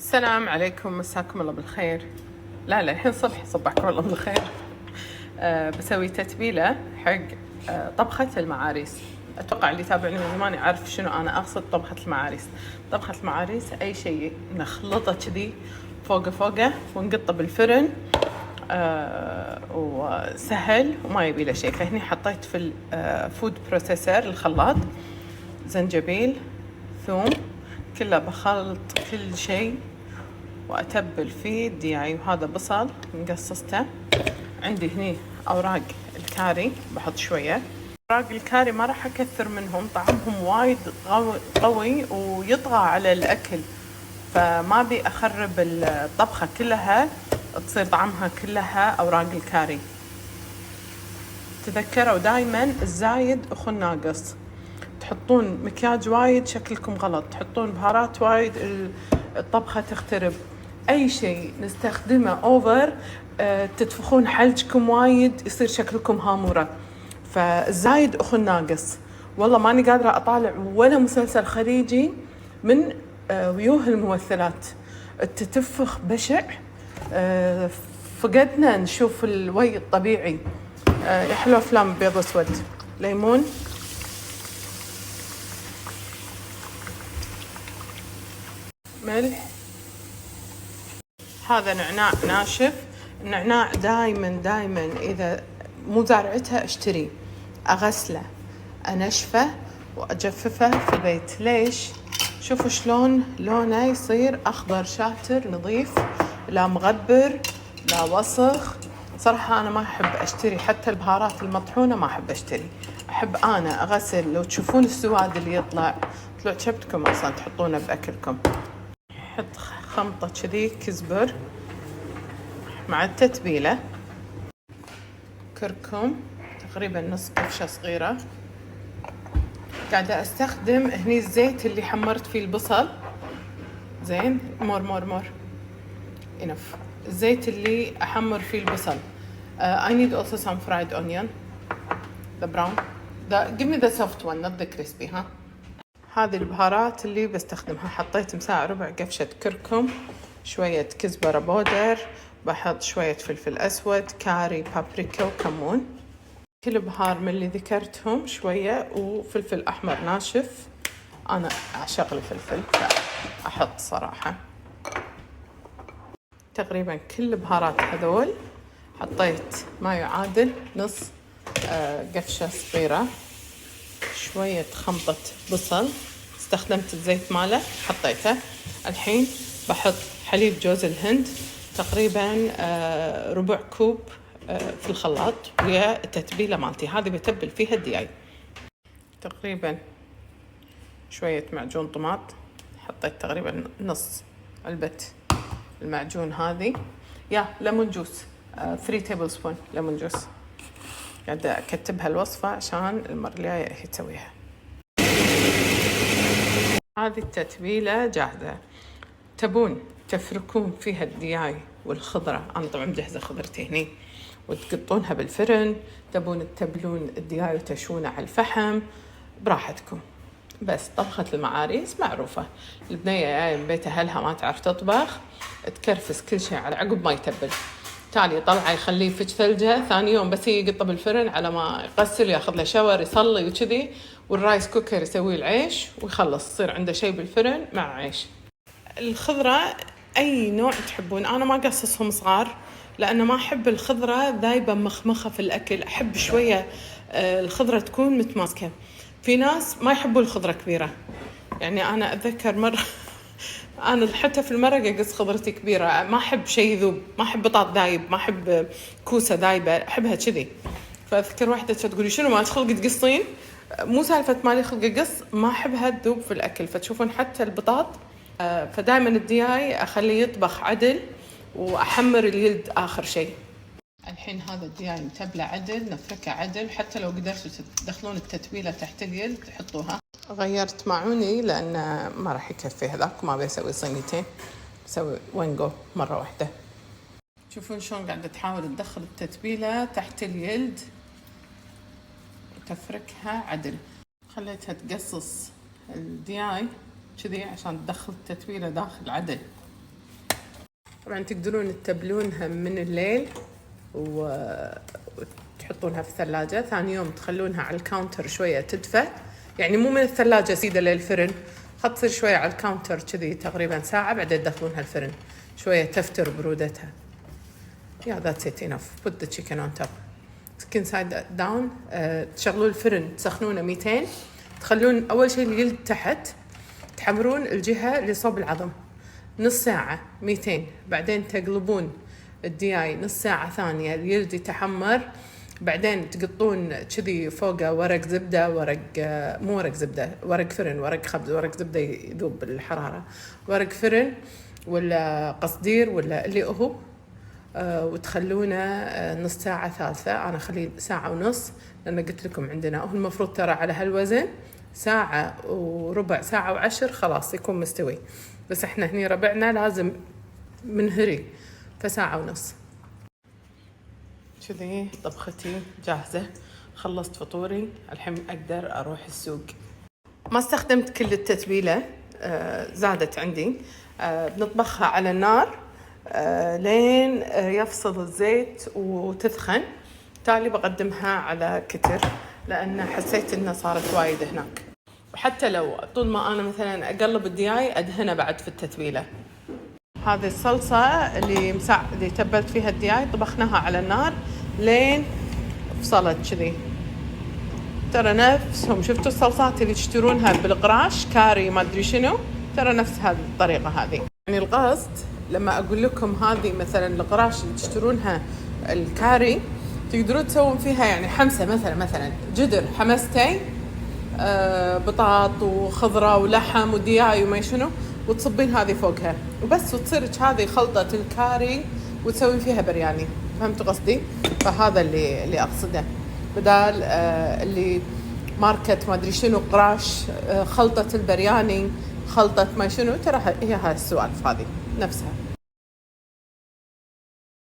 السلام عليكم، مساكم الله بالخير. لا الحين صبح، صبحكم الله بالخير. بسوي تتبيلة حق طبخة المعاريس. أتوقع اللي يتابعني من زمان يعرف شنو أنا أقصد طبخة المعاريس. طبخة المعاريس أي شيء نخلطه كذي فوقه ونقطه بالفرن، وسهل وما يبي له شيء. فهني حطيت في الفود بروسيسر الخلاط زنجبيل، ثوم، كله بخلط كل شيء وأتبل فيه دياي. وهذا بصل مقصصته. عندي هني أوراق الكاري بحط شوية. أوراق الكاري ما راح أكثر منهم، طعمهم وايد قوي ويطغى على الأكل، فما بي أخرب الطبخة كلها تصير طعمها كلها أوراق الكاري. تذكروا دايما الزايد أخو الناقص. تحطون مكياج وايد شكلكم غلط، تحطون بهارات وايد الطبخة تخترب. أي شيء نستخدمه أوفر تتفخون حلجكم وايد، يصير شكلكم هامورة. فالزايد أخو الناقص. والله ماني قادرة أطالع ولا مسلسل خليجي من ويوه الممثلات، التتفخ بشع. فقدنا نشوف الوي الطبيعي. يحلو أفلام بيض واسود. ليمون، ملح. هذا نعناع ناشف. النعناع دايما إذا مو زارعتها اشتري، أغسله أنشفه وأجففه في البيت. ليش؟ شوفوا شلون لونه يصير أخضر شاتر نظيف، لا مغبر لا وسخ. صراحة أنا ما أحب أشتري حتى البهارات المطحونة، ما أحب أشتري. أحب أنا أغسل. لو تشوفون السواد اللي يطلع شبتكم أصلا تحطونه بأكلكم. حط خمطة كذي كزبر مع التتبيلة، كركم تقريبا نص قفشة صغيرة. قاعدة استخدم هني الزيت اللي حمرت فيه البصل. زين، مور enough. الزيت اللي احمر فيه البصل. I need also some fried onion, the brown. Give me the soft one, not the crispy. هذه البهارات اللي بستخدمها. حطيت مساع ربع قفشة كركم، شوية كزبرة بودر، بحط شوية فلفل أسود، كاري، بابريكا وكمون. كل بهار من اللي ذكرتهم شوية، وفلفل أحمر ناشف. أنا أعشق الفلفل فأحط صراحة. تقريبا كل بهارات هذول حطيت ما يعادل نص قفشة صغيرة. شوية خمطة بصل، استخدمت الزيت ماله حطيته. الحين بحط حليب جوز الهند تقريبا ربع كوب في الخلاط ويا التتبيلة مالتي. هذه بتبل فيها الدياي. تقريبا شوية معجون طماط، حطيت تقريبا نص علبة المعجون هذه. ليمون جوس 3 تيبل سبون ليمون جوس. قاعدة أكتبها الوصفة عشان المرة الجاية هي تسويها. هذه التتبيلة جاهزة. تبون تفركون فيها الدياي والخضرة، أنا طبعا مجهزة خضرتي هني، وتقطونها بالفرن. تبون تتبلون الدياي وتشونه على الفحم، براحتكم. بس طبخة المعاريس معروفة. البنية جاية من بيت أهلها ما تعرف تطبخ، تكرفس كل شيء على عقب ما يتبل. تالي طلعه يخليه فج ثلجة، ثاني يوم بس يقطه بالفرن على ما يغسل ياخذ له شاور يصلي وكذي، والرايس كوكر يسوي العيش ويخلص، يصير عنده شيء بالفرن مع عيش. الخضرة أي نوع تحبون، أنا ما قصصهم صغار لأنه ما أحب الخضرة ذايبة مخمخة في الأكل. أحب شوية الخضرة تكون متماسكة. في ناس ما يحبوا الخضرة كبيرة، يعني أنا أتذكر مرة أنا حتى في المرقة قص خضرتي كبيرة. ما أحب شيء يذوب، ما أحب بطاط دايب، ما أحب كوسة دايبة، أحبها كذي. فأذكر واحدة تقولي شنو ما تخلق تقصين؟ مو سالفة مالي خلق قص، ما أحبها تذوب في الأكل. فتشوفون حتى البطاط فدائما الدياي أخليه يطبخ عدل وأحمر اليلد آخر شيء. الحين هذا الدياي متبلة عدل، نفركه عدل. حتى لو قدرتوا تدخلون التتبيلة تحت اليلد حطوها. غيرت معوني لأن ما راح يكفي هذاك، ما بيسوي صينيتين، بسوي وينجو مرة واحدة. شوفون شلون قاعدة تحاول تدخل التتبيلة تحت اليلد وتفركها عدل. خليتها تقصص الدياي كذي عشان تدخل التتبيلة داخل عدل. طبعا تقدرون تتبلونها من الليل وتحطونها في الثلاجة، ثاني يوم تخلونها على الكاونتر شوية تدفى، يعني مو من الثلاجة سيدة للفرن، خد تصير شوية على الكاونتر كذي تقريبا ساعة، بعدين تدخلونها الفرن شوية تفتر برودتها. that's it enough. Put the chicken on top. skin side down. تشغلون الفرن تسخنونه 200، تخلون أول شيء الجلد تحت، تحمرون الجهة اللي صوب العظم نص ساعة 200، بعدين تقلبون الدياي نص ساعة ثانية الجلد يتحمر، بعدين تقطون كذي فوقه ورق زبدة، مو ورق زبدة، ورق فرن، ورق خبز، ورق زبدة يذوب بالحرارة، ورق فرن ولا قصدير ولا اللي هو، وتخلونه نص ساعة ثالثة. أنا أخليه ساعة ونص، لأن قلت لكم عندنا هو المفروض ترى على هالوزن ساعة وربع، ساعة وعشر خلاص يكون مستوي، بس احنا هني ربعنا لازم منهري، فساعة ونص. كذي طبختي جاهزة، خلصت فطوري، الحين أقدر أروح السوق. ما استخدمت كل التتبيلة، زادت عندي. بنطبخها على النار لين يفصل الزيت وتثخن، تالي بقدمها على كتر، لأن حسيت إنها صارت وايد هناك. وحتى لو طول ما أنا مثلا أقلب الدياي أدهنه بعد في التتبيلة. هذه الصلصة اللي تبلت فيها الدياي، طبخناها على النار لين فصلت كذي. ترى نفسهم، شفتوا الصلصات اللي تشترونها بالقراش كاري ما أدري شنو، ترى نفس هذه الطريقة هذه. يعني القصد لما أقول لكم هذه مثلا القراش اللي تشترونها الكاري، تقدرون تسوون فيها يعني حمسة، مثلا جدر حمستي بطاط وخضرة ولحم ودياي وما شنو، وتصبين هذه فوقها وبس، وتصير هذه خلطة الكاري وتسوين فيها برياني. فهمتوا قصدي؟ فهذا اللي أقصده، بدال اللي ماركت ما أدري شنو قراش، خلطة البرياني، خلطة ما شنو، ترى هي هاي السوالف هذه نفسها.